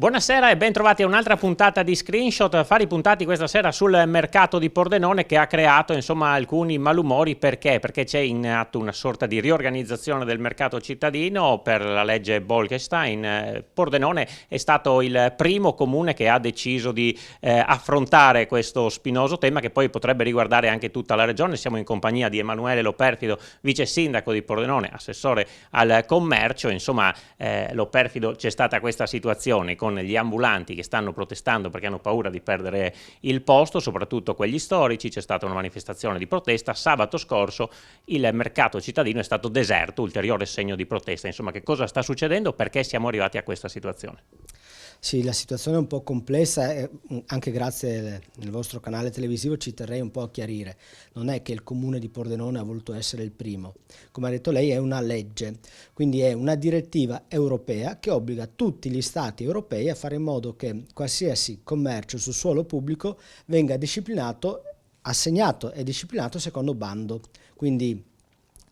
Buonasera e ben trovati a un'altra puntata di Screenshot, affari puntati questa sera sul mercato di Pordenone che ha creato alcuni malumori. Perché? Perché c'è in atto una sorta di riorganizzazione del mercato cittadino per la legge Bolkestein. Pordenone è stato il primo comune che ha deciso di affrontare questo spinoso tema che poi potrebbe riguardare anche tutta la regione. Siamo in compagnia di Emanuele Loperfido, vice sindaco di Pordenone, assessore al commercio. Insomma, Loperfido, c'è stata questa situazione con gli ambulanti che stanno protestando perché hanno paura di perdere il posto, soprattutto quelli storici. C'è stata una manifestazione di protesta. Sabato scorso il mercato cittadino è stato deserto, ulteriore segno di protesta. Insomma, che cosa sta succedendo? Perché siamo arrivati a questa situazione? Sì, la situazione è un po' complessa e anche grazie al vostro canale televisivo ci terrei un po' a chiarire. Non è che il comune di Pordenone ha voluto essere il primo. Come ha detto lei, è una legge, quindi è una direttiva europea che obbliga tutti gli stati europei a fare in modo che qualsiasi commercio sul suolo pubblico venga disciplinato, assegnato e disciplinato secondo bando. Quindi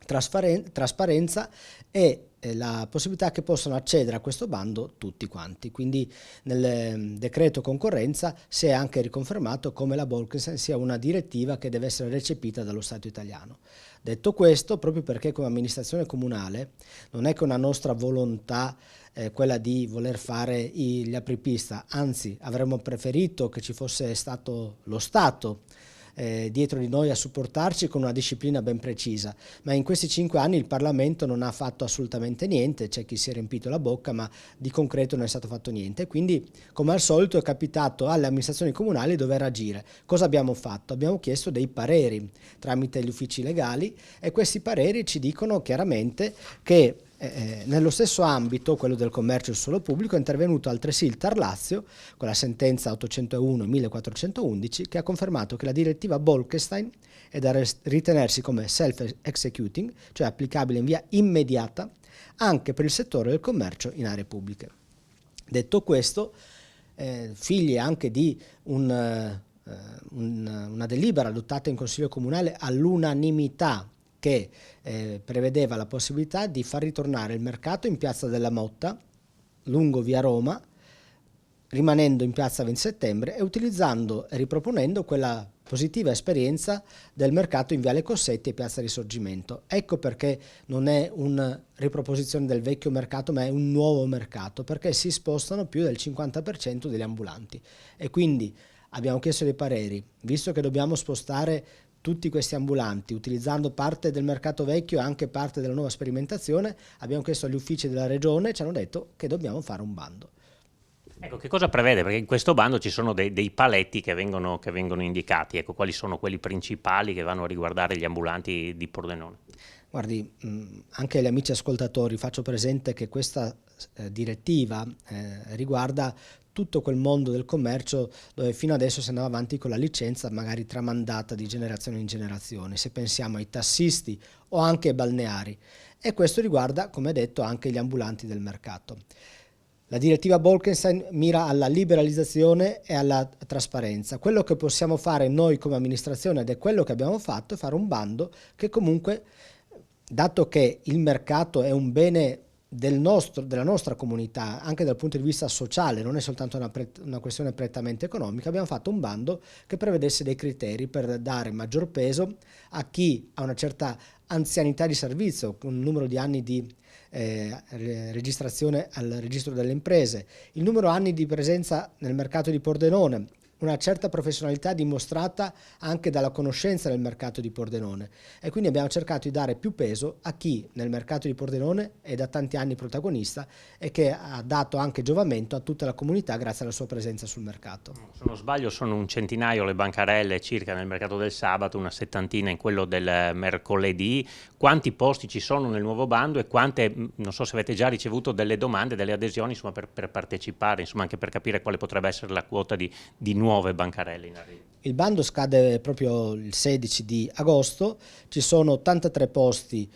trasparenza e la possibilità che possano accedere a questo bando tutti quanti. Quindi nel decreto concorrenza si è anche riconfermato come la Bolkestein sia una direttiva che deve essere recepita dallo Stato italiano. Detto questo, proprio perché come amministrazione comunale non è che una nostra volontà quella di voler fare gli apripista, anzi avremmo preferito che ci fosse stato lo Stato dietro di noi a supportarci con una disciplina ben precisa, ma in questi 5 anni il Parlamento non ha fatto assolutamente niente. C'è chi si è riempito la bocca, ma di concreto non è stato fatto niente. Quindi, come al solito, è capitato alle amministrazioni comunali dover agire. Cosa abbiamo fatto? Abbiamo chiesto dei pareri tramite gli uffici legali e questi pareri ci dicono chiaramente che nello stesso ambito, quello del commercio sul suolo pubblico, è intervenuto altresì il TAR Lazio con la sentenza 801-1411 che ha confermato che la direttiva Bolkestein è da ritenersi come self-executing, cioè applicabile in via immediata anche per il settore del commercio in aree pubbliche. Detto questo, figli anche di una delibera adottata in Consiglio Comunale all'unanimità che prevedeva la possibilità di far ritornare il mercato in Piazza della Motta, lungo via Roma, rimanendo in Piazza 20 Settembre e utilizzando e riproponendo quella positiva esperienza del mercato in Viale Cossetti e Piazza Risorgimento. Ecco perché non è una riproposizione del vecchio mercato, ma è un nuovo mercato, perché si spostano più del 50% degli ambulanti. E quindi abbiamo chiesto dei pareri, visto che dobbiamo spostare tutti questi ambulanti, utilizzando parte del mercato vecchio e anche parte della nuova sperimentazione, abbiamo chiesto agli uffici della regione e ci hanno detto che dobbiamo fare un bando. Ecco, che cosa prevede? Perché in questo bando ci sono dei paletti che vengono indicati. Ecco, quali sono quelli principali che vanno a riguardare gli ambulanti di Pordenone? Guardi, anche agli amici ascoltatori faccio presente che questa direttiva riguarda tutto quel mondo del commercio dove fino adesso si andava avanti con la licenza magari tramandata di generazione in generazione, se pensiamo ai tassisti o anche ai balneari, e questo riguarda, come detto, anche gli ambulanti del mercato. La direttiva Bolkestein mira alla liberalizzazione e alla trasparenza. Quello che possiamo fare noi come amministrazione, ed è quello che abbiamo fatto, è fare un bando che comunque, dato che il mercato è un bene della nostra comunità, anche dal punto di vista sociale, non è soltanto una questione prettamente economica, abbiamo fatto un bando che prevedesse dei criteri per dare maggior peso a chi ha una certa anzianità di servizio, con un numero di anni di registrazione al registro delle imprese, il numero di anni di presenza nel mercato di Pordenone, una certa professionalità dimostrata anche dalla conoscenza del mercato di Pordenone, e quindi abbiamo cercato di dare più peso a chi nel mercato di Pordenone è da tanti anni protagonista e che ha dato anche giovamento a tutta la comunità grazie alla sua presenza sul mercato. Se non sbaglio sono un centinaio le bancarelle circa nel mercato del sabato, una settantina in quello del mercoledì. Quanti posti ci sono nel nuovo bando e quante, non so se avete già ricevuto delle domande, delle adesioni, insomma, per partecipare, insomma, anche per capire quale potrebbe essere la quota di nuove bancarelle in arrivo? Il bando scade proprio il 16 di agosto, ci sono 83 posti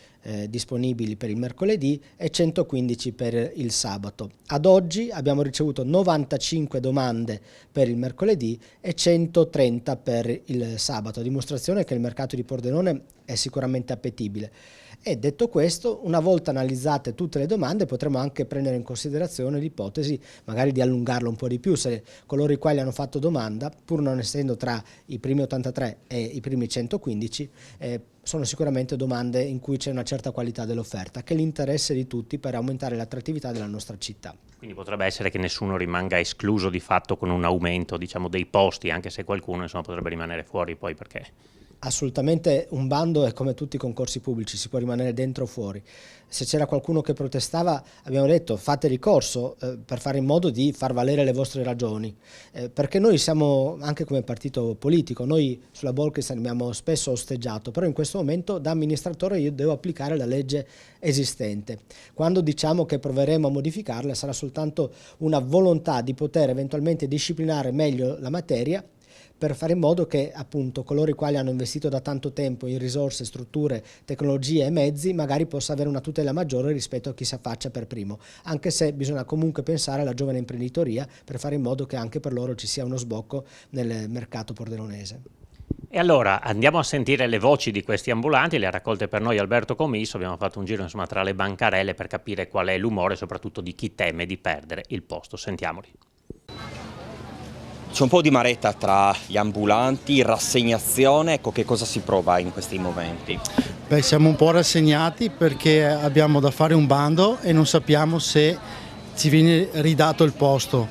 disponibili per il mercoledì e 115 per il sabato. Ad oggi abbiamo ricevuto 95 domande per il mercoledì e 130 per il sabato, a dimostrazione che il mercato di Pordenone è sicuramente appetibile. E detto questo, una volta analizzate tutte le domande, potremo anche prendere in considerazione l'ipotesi magari di allungarlo un po' di più, se coloro i quali hanno fatto domanda, pur non essendo tra i primi 83 e i primi 115, sono sicuramente domande in cui c'è una certa qualità dell'offerta, che è l'interesse di tutti per aumentare l'attrattività della nostra città. Quindi potrebbe essere che nessuno rimanga escluso di fatto con un aumento, diciamo, dei posti, anche se qualcuno insomma potrebbe rimanere fuori poi perché... Assolutamente, un bando è come tutti i concorsi pubblici, si può rimanere dentro o fuori. Se c'era qualcuno che protestava, abbiamo detto fate ricorso per fare in modo di far valere le vostre ragioni, perché noi siamo anche come partito politico, noi sulla Bolkestein abbiamo spesso osteggiato, però in questo momento da amministratore io devo applicare la legge esistente. Quando diciamo che proveremo a modificarla sarà soltanto una volontà di poter eventualmente disciplinare meglio la materia, per fare in modo che appunto coloro i quali hanno investito da tanto tempo in risorse, strutture, tecnologie e mezzi magari possa avere una tutela maggiore rispetto a chi si affaccia per primo, anche se bisogna comunque pensare alla giovane imprenditoria per fare in modo che anche per loro ci sia uno sbocco nel mercato pordenonese. E allora andiamo a sentire le voci di questi ambulanti, le ha raccolte per noi Alberto Commisso, abbiamo fatto un giro insomma tra le bancarelle per capire qual è l'umore soprattutto di chi teme di perdere il posto. Sentiamoli. C'è un po' di maretta tra gli ambulanti, rassegnazione, ecco che cosa si prova in questi momenti? Beh, siamo un po' rassegnati perché abbiamo da fare un bando e non sappiamo se ci viene ridato il posto,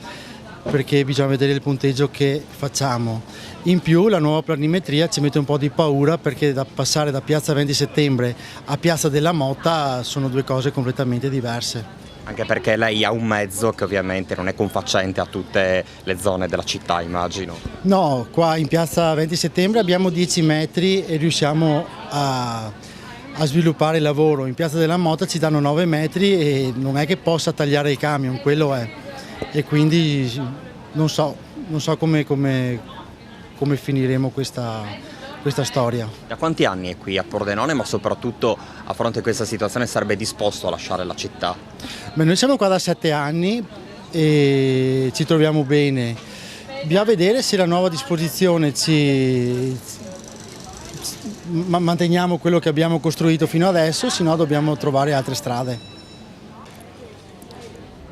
perché bisogna vedere il punteggio che facciamo. In più la nuova planimetria ci mette un po' di paura perché passare da Piazza 20 Settembre a Piazza della Motta sono due cose completamente diverse. Anche perché lei ha un mezzo che ovviamente non è confacente a tutte le zone della città, immagino. No, qua in Piazza 20 Settembre abbiamo 10 metri e riusciamo a sviluppare il lavoro. In Piazza della Motta ci danno 9 metri e non è che possa tagliare i camion, quello è. E quindi non so come finiremo questa storia. Da quanti anni è qui a Pordenone, ma soprattutto a fronte di questa situazione sarebbe disposto a lasciare la città? Beh, noi siamo qua da 7 anni e ci troviamo bene. Bisogna vedere se la nuova disposizione manteniamo quello che abbiamo costruito fino adesso, se no dobbiamo trovare altre strade.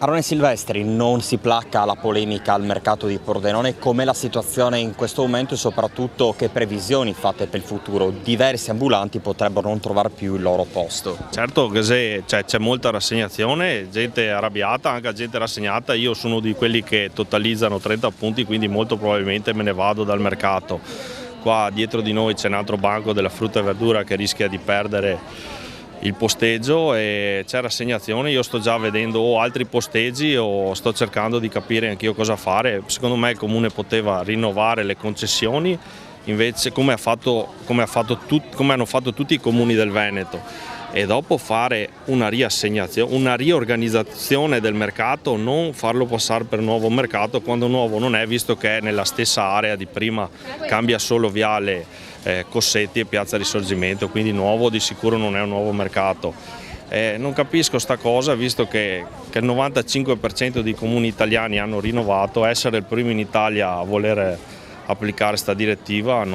Arone Silvestri, non si placca la polemica al mercato di Pordenone, com'è la situazione in questo momento e soprattutto che previsioni fate per il futuro? Diversi ambulanti potrebbero non trovare più il loro posto. Certo che c'è molta rassegnazione, gente arrabbiata, anche gente rassegnata, io sono di quelli che totalizzano 30 punti, quindi molto probabilmente me ne vado dal mercato. Qua dietro di noi c'è un altro banco della frutta e verdura che rischia di perdere il posteggio e c'è rassegnazione, io sto già vedendo altri posteggi o sto cercando di capire anch'io cosa fare. Secondo me il Comune poteva rinnovare le concessioni invece come hanno fatto tutti i comuni del Veneto e dopo fare una riassegnazione, una riorganizzazione del mercato, non farlo passare per nuovo mercato quando nuovo non è, visto che è nella stessa area di prima, cambia solo viale Cossetti e Piazza Risorgimento, quindi nuovo di sicuro non è un nuovo mercato. Non capisco sta cosa, visto che il 95% dei comuni italiani hanno rinnovato, essere il primo in Italia a voler applicare questa direttiva,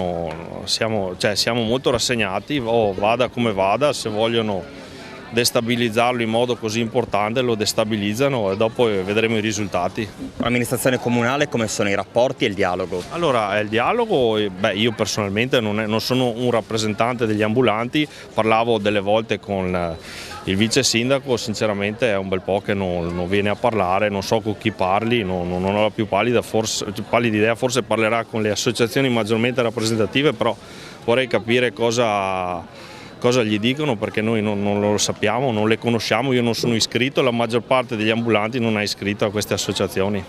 siamo molto rassegnati, vada come vada, se vogliono destabilizzarlo in modo così importante lo destabilizzano e dopo vedremo i risultati. L'amministrazione comunale, come sono i rapporti e il dialogo? Allora, il dialogo, io personalmente non sono un rappresentante degli ambulanti, parlavo delle volte con il vice sindaco, sinceramente è un bel po' che non viene a parlare, non so con chi parli, non ho la più pallida idea, forse parlerà con le associazioni maggiormente rappresentative, però vorrei capire cosa gli dicono, perché noi non lo sappiamo, non le conosciamo, io non sono iscritto, la maggior parte degli ambulanti non è iscritto a queste associazioni.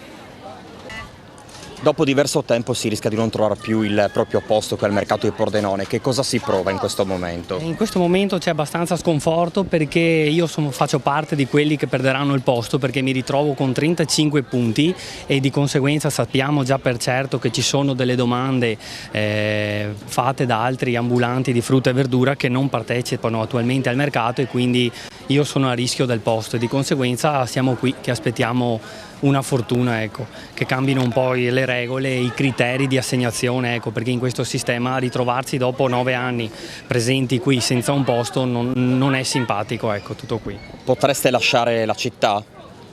Dopo diverso tempo si rischia di non trovare più il proprio posto che è il mercato di Pordenone, che cosa si prova in questo momento? In questo momento c'è abbastanza sconforto perché io faccio parte di quelli che perderanno il posto, perché mi ritrovo con 35 punti e di conseguenza sappiamo già per certo che ci sono delle domande fatte da altri ambulanti di frutta e verdura che non partecipano attualmente al mercato e quindi io sono a rischio del posto e di conseguenza siamo qui che aspettiamo una fortuna, ecco, che cambino un po' le regole e i criteri di assegnazione, ecco, perché in questo sistema ritrovarsi dopo 9 anni presenti qui senza un posto non è simpatico, ecco, tutto qui. Potreste lasciare la città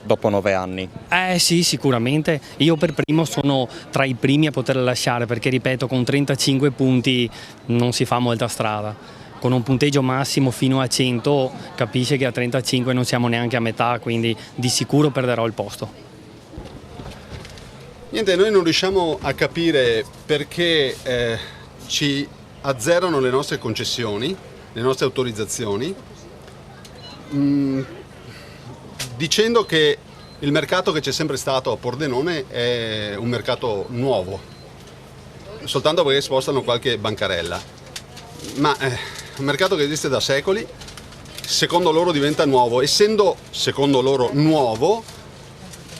dopo 9 anni? Sì, sicuramente. Io per primo sono tra i primi a poterla lasciare perché, ripeto, con 35 punti non si fa molta strada. Con un punteggio massimo fino a 100 capisce che a 35 non siamo neanche a metà, quindi di sicuro perderò il posto. Niente, noi non riusciamo a capire perché ci azzerano le nostre concessioni, le nostre autorizzazioni, dicendo che il mercato che c'è sempre stato a Pordenone è un mercato nuovo, soltanto perché spostano qualche bancarella. Ma un mercato che esiste da secoli, secondo loro diventa nuovo. Essendo secondo loro nuovo,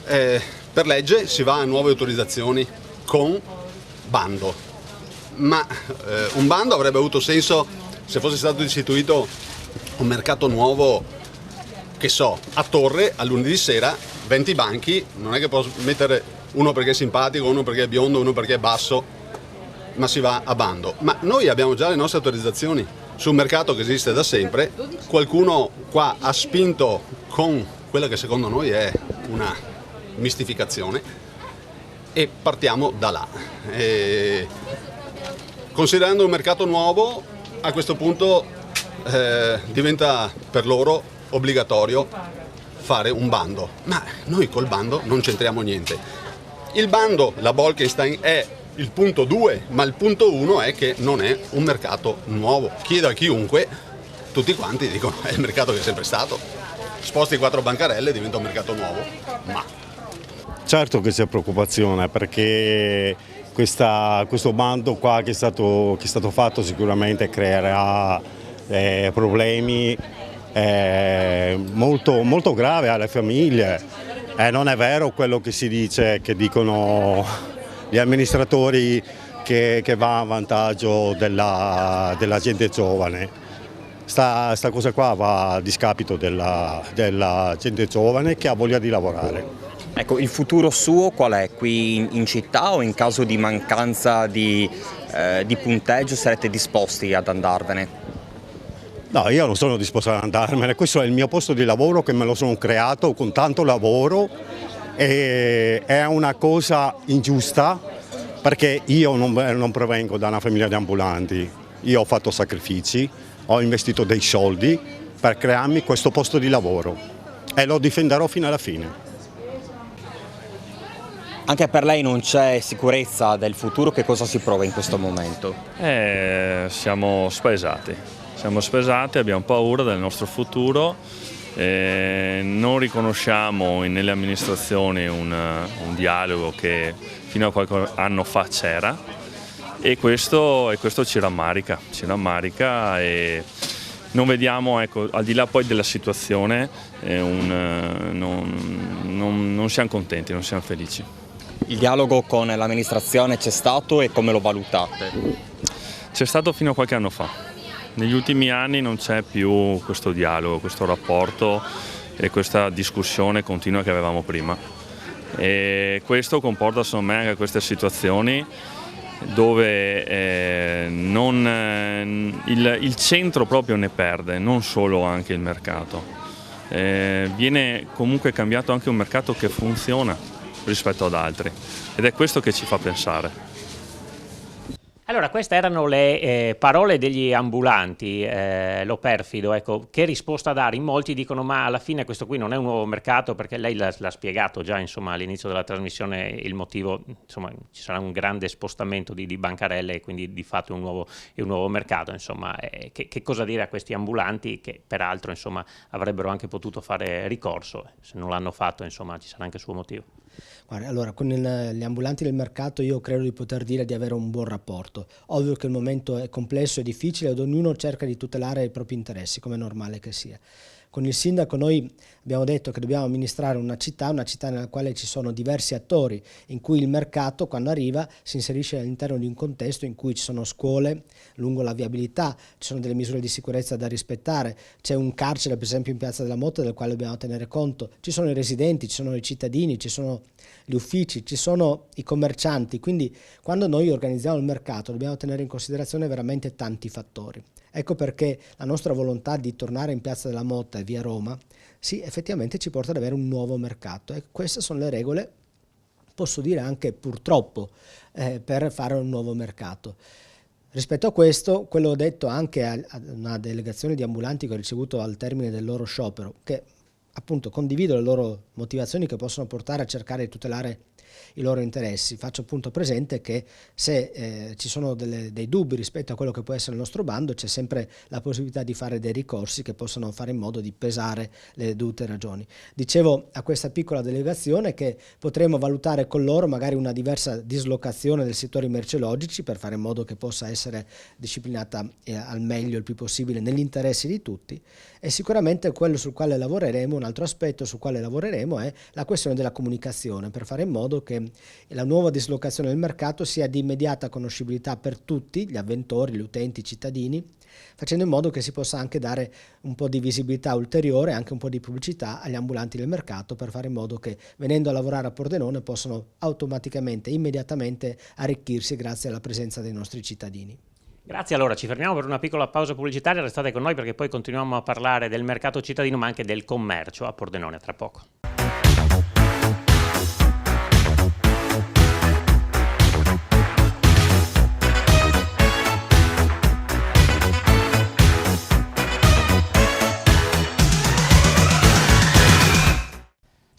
per legge si va a nuove autorizzazioni con bando. Ma un bando avrebbe avuto senso se fosse stato istituito un mercato nuovo, che so, a Torre, a lunedì sera, 20 banchi, non è che posso mettere uno perché è simpatico, uno perché è biondo, uno perché è basso, ma si va a bando. Ma noi abbiamo già le nostre autorizzazioni su un mercato che esiste da sempre. Qualcuno qua ha spinto con quella che secondo noi è una mistificazione e partiamo da là. Considerando un mercato nuovo, a questo punto diventa per loro obbligatorio fare un bando, ma noi col bando non c'entriamo niente. Il bando, la Bolkestein, è il punto 2, ma il punto 1 è che non è un mercato nuovo. Chiedo a chiunque, tutti quanti dicono è il mercato che è sempre stato. Sposti 4 bancarelle e diventa un mercato nuovo, ma... Certo che c'è preoccupazione, perché questo bando qua che è stato fatto sicuramente creerà problemi molto gravi alle famiglie. Non è vero quello che si dice, che dicono gli amministratori, che va a vantaggio della gente giovane. Sta cosa qua va a discapito della gente giovane che ha voglia di lavorare. Ecco, il futuro suo qual è? Qui in città, o in caso di mancanza di punteggio sarete disposti ad andarvene? No, io non sono disposto ad andarmene, questo è il mio posto di lavoro che me lo sono creato con tanto lavoro e è una cosa ingiusta perché io non provengo da una famiglia di ambulanti, io ho fatto sacrifici, ho investito dei soldi per crearmi questo posto di lavoro e lo difenderò fino alla fine. Anche per lei non c'è sicurezza del futuro, che cosa si prova in questo momento? Siamo spesati, abbiamo paura del nostro futuro, non riconosciamo nelle amministrazioni un dialogo che fino a qualche anno fa c'era e questo ci rammarica e non vediamo, ecco, al di là poi della situazione, non siamo contenti, non siamo felici. Il dialogo con l'amministrazione c'è stato e come lo valutate? C'è stato fino a qualche anno fa. Negli ultimi anni non c'è più questo dialogo, questo rapporto e questa discussione continua che avevamo prima. E questo comporta, secondo me, anche queste situazioni dove il centro proprio ne perde, non solo anche il mercato. Viene comunque cambiato anche un mercato che funziona rispetto ad altri ed è questo che ci fa pensare. Allora, queste erano le parole degli ambulanti, lo perfido, ecco, che risposta dare? In molti dicono ma alla fine questo qui non è un nuovo mercato, perché lei l'ha spiegato già, insomma, all'inizio della trasmissione, il motivo, insomma, ci sarà un grande spostamento di bancarelle e quindi di fatto è un nuovo mercato, insomma, che cosa dire a questi ambulanti che peraltro, insomma, avrebbero anche potuto fare ricorso, se non l'hanno fatto, insomma, ci sarà anche il suo motivo. Guarda, allora, con gli ambulanti del mercato io credo di poter dire di avere un buon rapporto. Ovvio che il momento è complesso e difficile ed ognuno cerca di tutelare i propri interessi, come è normale che sia. Con il sindaco noi abbiamo detto che dobbiamo amministrare una città nella quale ci sono diversi attori, in cui il mercato quando arriva si inserisce all'interno di un contesto in cui ci sono scuole lungo la viabilità, ci sono delle misure di sicurezza da rispettare, c'è un carcere per esempio in Piazza della Motta del quale dobbiamo tenere conto, ci sono i residenti, ci sono i cittadini, ci sono gli uffici, ci sono i commercianti, quindi quando noi organizziamo il mercato dobbiamo tenere in considerazione veramente tanti fattori. Ecco perché la nostra volontà di tornare in Piazza della Motta e via Roma, sì, effettivamente ci porta ad avere un nuovo mercato e queste sono le regole, posso dire anche purtroppo, per fare un nuovo mercato. Rispetto a questo, quello ho detto anche a una delegazione di ambulanti che ho ricevuto al termine del loro sciopero, che appunto condivido le loro motivazioni che possono portare a cercare di tutelare i loro interessi. Faccio appunto presente che se ci sono dei dubbi rispetto a quello che può essere il nostro bando, c'è sempre la possibilità di fare dei ricorsi che possano fare in modo di pesare le dovute ragioni. Dicevo a questa piccola delegazione che potremo valutare con loro magari una diversa dislocazione del settore merceologici per fare in modo che possa essere disciplinata al meglio il più possibile negli interessi di tutti, e sicuramente quello sul quale lavoreremo, un altro aspetto sul quale lavoreremo è la questione della comunicazione, per fare in modo che la nuova dislocazione del mercato sia di immediata conoscibilità per tutti, gli avventori, gli utenti, i cittadini, facendo in modo che si possa anche dare un po' di visibilità ulteriore, anche un po' di pubblicità agli ambulanti del mercato, per fare in modo che venendo a lavorare a Pordenone possano automaticamente, immediatamente arricchirsi grazie alla presenza dei nostri cittadini. Grazie, allora ci fermiamo per una piccola pausa pubblicitaria, restate con noi perché poi continuiamo a parlare del mercato cittadino ma anche del commercio a Pordenone tra poco.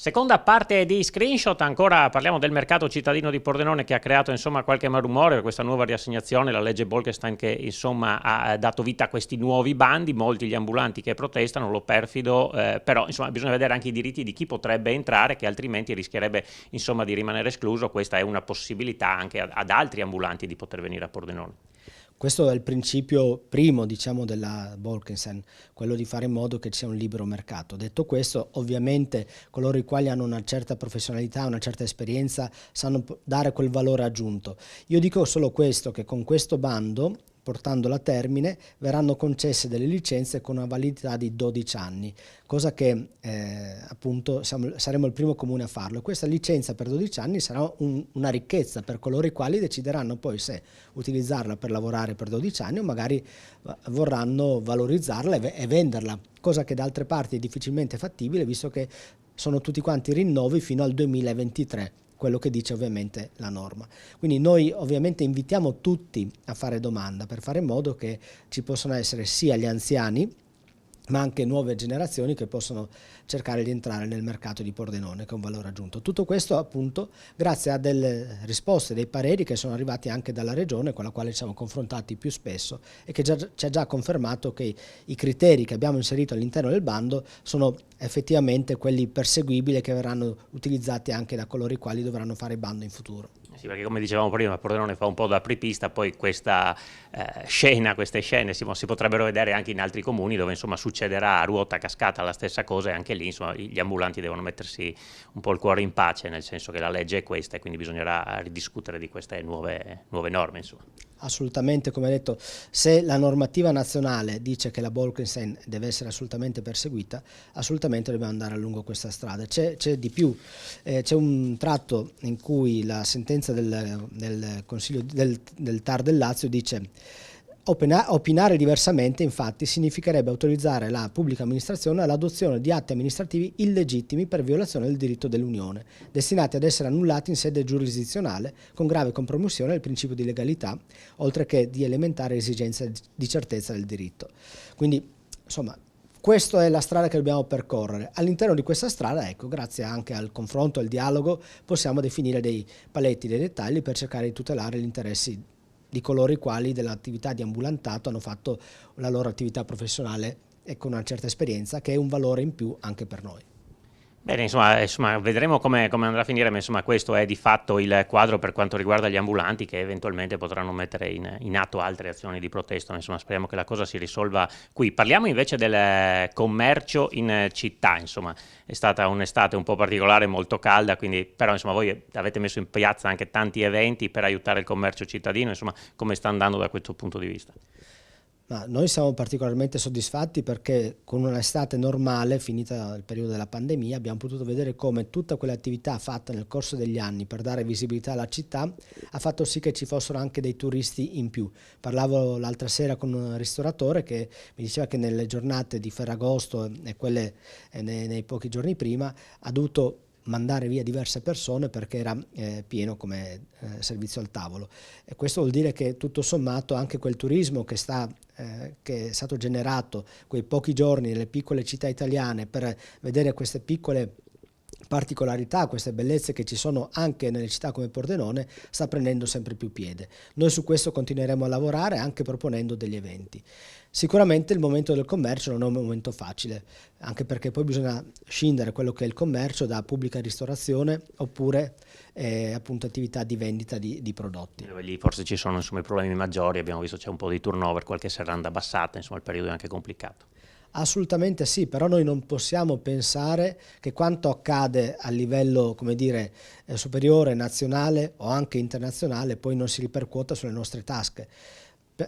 Seconda parte di Screenshot, ancora parliamo del mercato cittadino di Pordenone che ha creato insomma qualche malumore per questa nuova riassegnazione, la legge Bolkestein che insomma ha dato vita a questi nuovi bandi, molti gli ambulanti che protestano, lo perfido, però insomma bisogna vedere anche i diritti di chi potrebbe entrare che altrimenti rischierebbe insomma di rimanere escluso, questa è una possibilità anche ad altri ambulanti di poter venire a Pordenone. Questo è il principio primo, diciamo, della Bolkestein, quello di fare in modo che ci sia un libero mercato. Detto questo, ovviamente coloro i quali hanno una certa professionalità, una certa esperienza, sanno dare quel valore aggiunto. Io dico solo questo, che con questo bando, portandolo a termine, verranno concesse delle licenze con una validità di 12 anni, cosa che appunto saremo il primo comune a farlo. Questa licenza per 12 anni sarà una ricchezza per coloro i quali decideranno poi se utilizzarla per lavorare per 12 anni o magari vorranno valorizzarla e venderla, cosa che da altre parti è difficilmente fattibile visto che sono tutti quanti rinnovi fino al 2023. Quello che dice ovviamente la norma. Quindi noi ovviamente invitiamo tutti a fare domanda per fare in modo che ci possano essere sia gli anziani ma anche nuove generazioni che possono cercare di entrare nel mercato di Pordenone, che è un valore aggiunto. Tutto questo appunto grazie a delle risposte, dei pareri che sono arrivati anche dalla Regione con la quale ci siamo confrontati più spesso e che ci ha già confermato che i criteri che abbiamo inserito all'interno del bando sono effettivamente quelli perseguibili che verranno utilizzati anche da coloro i quali dovranno fare il bando in futuro. Sì, perché come dicevamo prima, Pordenone fa un po' da apripista, poi queste scene si potrebbero vedere anche in altri comuni dove insomma succederà a ruota cascata la stessa cosa e anche lì insomma gli ambulanti devono mettersi un po' il cuore in pace, nel senso che la legge è questa e quindi bisognerà ridiscutere di queste nuove norme insomma. Assolutamente, come detto, se la normativa nazionale dice che la Bolkestein deve essere assolutamente perseguita, assolutamente dobbiamo andare lungo questa strada. C'è di più, c'è un tratto in cui la sentenza del Consiglio del TAR del Lazio dice: opinare diversamente, infatti, significherebbe autorizzare la pubblica amministrazione all'adozione di atti amministrativi illegittimi per violazione del diritto dell'Unione, destinati ad essere annullati in sede giurisdizionale con grave compromissione del principio di legalità, oltre che di elementare esigenze di certezza del diritto. Quindi, insomma, questa è la strada che dobbiamo percorrere. All'interno di questa strada, ecco, grazie anche al confronto e al dialogo, possiamo definire dei paletti, dei dettagli per cercare di tutelare gli interessi di coloro i quali dell'attività di ambulantato hanno fatto la loro attività professionale e con una certa esperienza, che è un valore in più anche per noi. Bene, insomma, vedremo come andrà a finire, ma insomma questo è di fatto il quadro per quanto riguarda gli ambulanti che eventualmente potranno mettere in atto altre azioni di protesta, insomma speriamo che la cosa si risolva qui. Parliamo invece del commercio in città, insomma è stata un'estate un po' particolare, molto calda, quindi però insomma voi avete messo in piazza anche tanti eventi per aiutare il commercio cittadino, insomma come sta andando da questo punto di vista? Ma noi siamo particolarmente soddisfatti perché con un'estate normale, finita il periodo della pandemia, abbiamo potuto vedere come tutta quell'attività fatta nel corso degli anni per dare visibilità alla città ha fatto sì che ci fossero anche dei turisti in più. Parlavo l'altra sera con un ristoratore che mi diceva che nelle giornate di Ferragosto e quelle nei pochi giorni prima ha dovuto mandare via diverse persone perché era pieno come servizio al tavolo, e questo vuol dire che tutto sommato anche quel turismo che è stato generato quei pochi giorni nelle piccole città italiane per vedere queste piccole particolarità, queste bellezze che ci sono anche nelle città come Pordenone, sta prendendo sempre più piede. Noi su questo continueremo a lavorare anche proponendo degli eventi. Sicuramente il momento del commercio non è un momento facile, anche perché poi bisogna scindere quello che è il commercio da pubblica ristorazione oppure appunto attività di vendita di prodotti. Lì forse ci sono insomma i problemi maggiori, abbiamo visto c'è un po' di turnover, qualche serranda abbassata, insomma il periodo è anche complicato. Assolutamente sì, però noi non possiamo pensare che quanto accade a livello, come dire, superiore, nazionale o anche internazionale poi non si ripercuota sulle nostre tasche.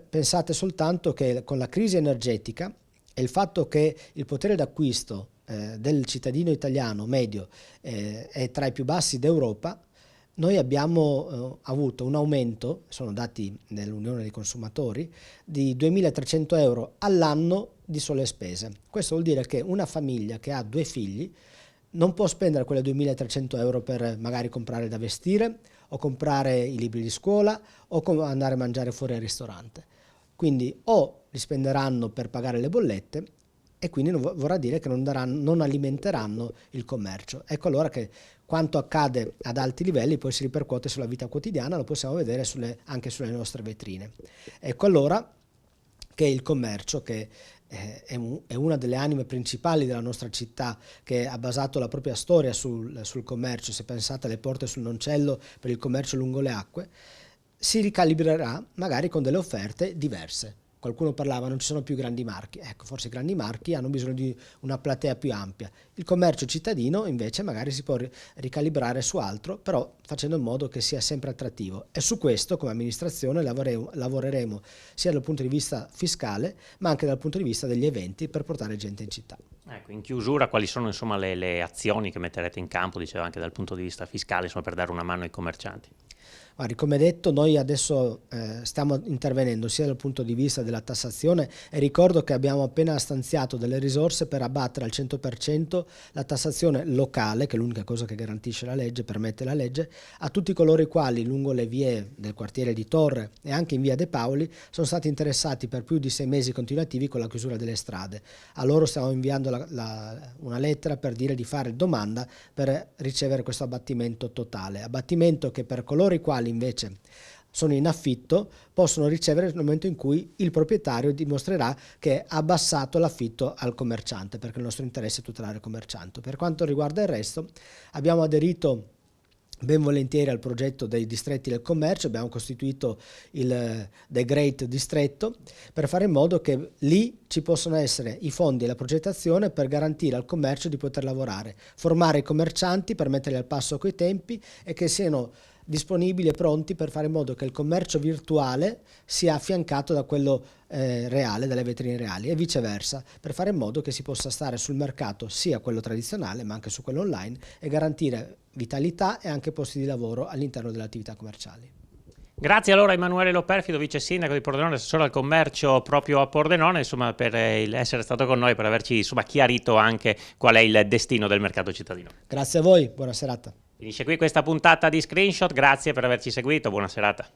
Pensate soltanto che con la crisi energetica e il fatto che il potere d'acquisto del cittadino italiano medio è tra i più bassi d'Europa, noi abbiamo avuto un aumento, sono dati dell'Unione dei Consumatori, di 2.300 euro all'anno di sole spese. Questo vuol dire che una famiglia che ha 2 figli non può spendere quelle 2.300 euro per magari comprare da vestire o comprare i libri di scuola o andare a mangiare fuori al ristorante. Quindi o li spenderanno per pagare le bollette e quindi vorrà dire che non alimenteranno il commercio. Ecco allora che quanto accade ad alti livelli poi si ripercuote sulla vita quotidiana, lo possiamo vedere anche sulle nostre vetrine. Ecco allora che il commercio, che è una delle anime principali della nostra città, che ha basato la propria storia sul commercio, se pensate alle porte sul Noncello per il commercio lungo le acque, si ricalibrerà magari con delle offerte diverse. Qualcuno parlava non ci sono più grandi marchi, ecco forse i grandi marchi hanno bisogno di una platea più ampia, il commercio cittadino invece magari si può ricalibrare su altro, però facendo in modo che sia sempre attrattivo, e su questo come amministrazione lavoreremo sia dal punto di vista fiscale ma anche dal punto di vista degli eventi per portare gente in città. Ecco, in chiusura quali sono insomma le azioni che metterete in campo, diceva anche dal punto di vista fiscale, insomma, per dare una mano ai commercianti? Guardi, come detto, noi adesso stiamo intervenendo sia dal punto di vista della tassazione, e ricordo che abbiamo appena stanziato delle risorse per abbattere al 100% la tassazione locale, che è l'unica cosa che garantisce la legge, permette la legge, a tutti coloro i quali lungo le vie del quartiere di Torre e anche in via De Paoli sono stati interessati per più di 6 mesi continuativi con la chiusura delle strade. A loro stiamo inviando una lettera per dire di fare domanda per ricevere questo abbattimento totale, abbattimento che per coloro i quali invece sono in affitto possono ricevere nel momento in cui il proprietario dimostrerà che ha abbassato l'affitto al commerciante, perché il nostro interesse è tutelare il commerciante. Per quanto riguarda il resto, abbiamo aderito ben volentieri al progetto dei distretti del commercio, abbiamo costituito il The Great Distretto per fare in modo che lì ci possano essere i fondi e la progettazione per garantire al commercio di poter lavorare, formare i commercianti per metterli al passo coi tempi e che siano disponibili e pronti per fare in modo che il commercio virtuale sia affiancato da quello reale, dalle vetrine reali, e viceversa, per fare in modo che si possa stare sul mercato sia quello tradizionale ma anche su quello online e garantire vitalità e anche posti di lavoro all'interno delle attività commerciali. Grazie allora a Emanuele Loperfido, vice sindaco di Pordenone, assessore al commercio proprio a Pordenone, insomma, per essere stato con noi, per averci insomma chiarito anche qual è il destino del mercato cittadino. Grazie a voi, buona serata. Finisce qui questa puntata di Screenshot, grazie per averci seguito, buona serata.